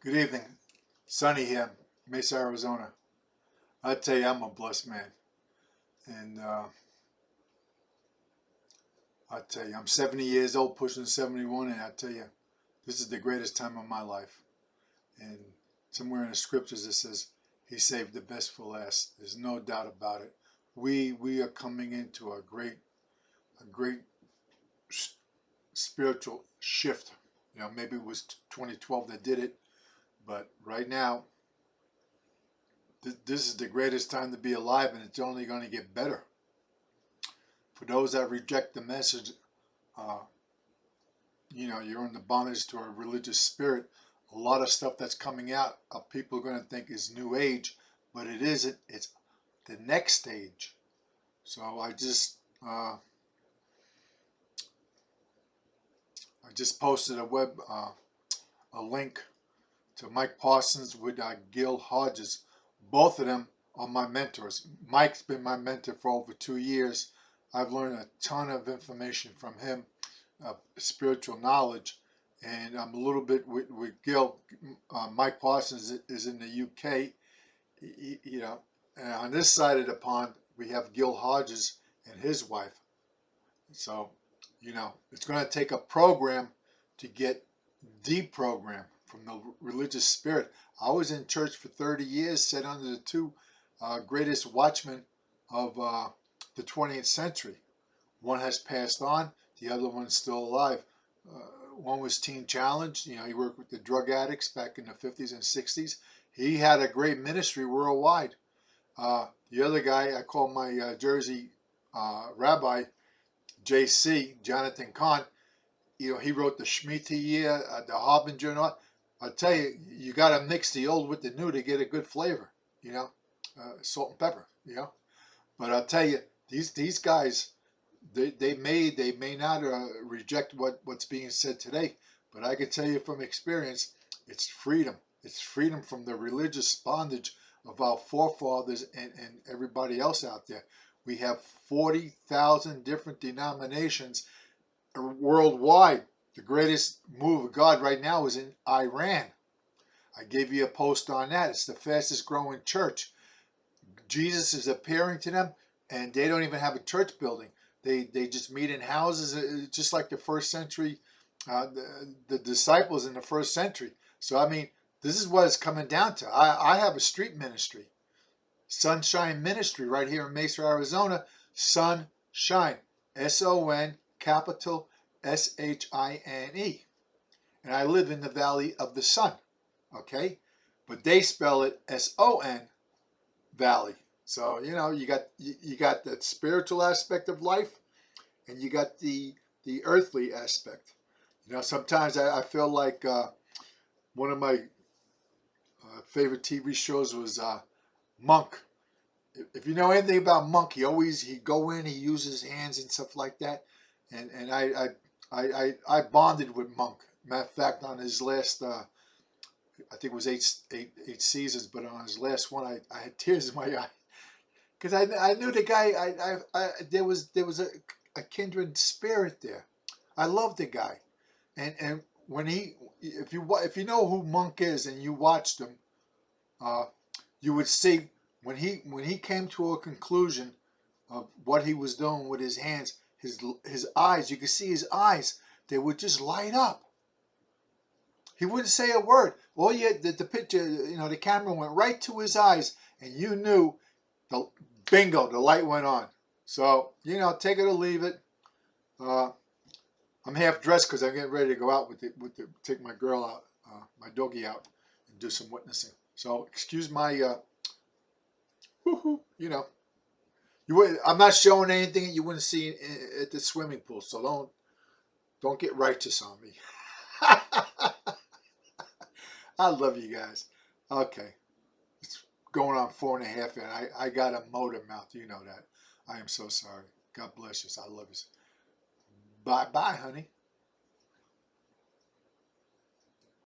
Good evening. Sunny here, Mesa, Arizona. I tell you, I'm a blessed man. And I tell you, I'm 70 years old, pushing 71, and I tell you, this is the greatest time of my life. And somewhere in the scriptures it says, he saved the best for last. There's no doubt about it. We are coming into a great spiritual shift. You know, maybe it was 2012 that did it, but right now, this is the greatest time to be alive, and it's only going to get better. For those that reject the message, you know, you're in the bondage to a religious spirit. A lot of stuff that's coming out, people are going to think is new age, but it isn't. It's the next stage. So I just posted a link to Mike Parsons with Gil Hodges. Both of them are my mentors. Mike's been my mentor for over 2 years. I've learned a ton of information from him, spiritual knowledge, and I'm a little bit with Gil. Mike Parsons is in the UK, you know, and on this side of the pond we have Gil Hodges and his wife. So, you know, it's going to take a program to get deprogrammed from the religious spirit. I was in church for 30 years, sat under the two greatest watchmen of the 20th century. One has passed on, the other one's still alive. One was Teen Challenge. You know, he worked with the drug addicts back in the 50s and 60s. He had a great ministry worldwide. The other guy, I call my Jersey rabbi, JC, Jonathan Kahn. You know, he wrote the Shemitah year, the Harbinger and all. I tell you, you got to mix the old with the new to get a good flavor, you know, salt and pepper, you know. But I'll tell you, these guys, they may not reject what's being said today, but I can tell you from experience, it's freedom. It's freedom from the religious bondage of our forefathers and everybody else out there. We have 40,000 different denominations worldwide. The greatest move of God right now is in Iran. I gave you a post on that. It's the fastest growing church. Jesus is appearing to them, and they don't even have a church building. They just meet in houses, just like the first century, the disciples in the first century. So, I mean, this is what it's coming down to. I have a street ministry, Sunshine Ministry, right here in Mesa, Arizona. Sunshine, S-O-N, capital S-H-I-N-E. And I live in the Valley of the Sun, okay? But they spell it S-O-N, Valley. So, you know, you got the spiritual aspect of life, and you got the earthly aspect. You know, sometimes I feel like one of my favorite TV shows was Monk. If you know anything about Monk, he'd go in, he uses his hands and stuff like that. And I bonded with Monk. Matter of fact, on his last, I think it was eight seasons, but on his last one, I had tears in my eye because I knew the guy. There was a kindred spirit there. I loved the guy, and when if you know who Monk is and you watched him, you would see when he came to a conclusion of what he was doing with his hands. His eyes, you could see his eyes, they would just light up. He wouldn't say a word. All you had, the picture, you know, the camera went right to his eyes, and you knew, bingo, the light went on. So, you know, take it or leave it. I'm half dressed because I'm getting ready to go out take my girl out, my doggie out, and do some witnessing. So, excuse my, you know. I'm not showing anything that you wouldn't see at the swimming pool, so don't get righteous on me. I love you guys. Okay, it's going on 4.5, and I got a motor mouth. You know that. I am so sorry. God bless you. I love you. Bye, honey.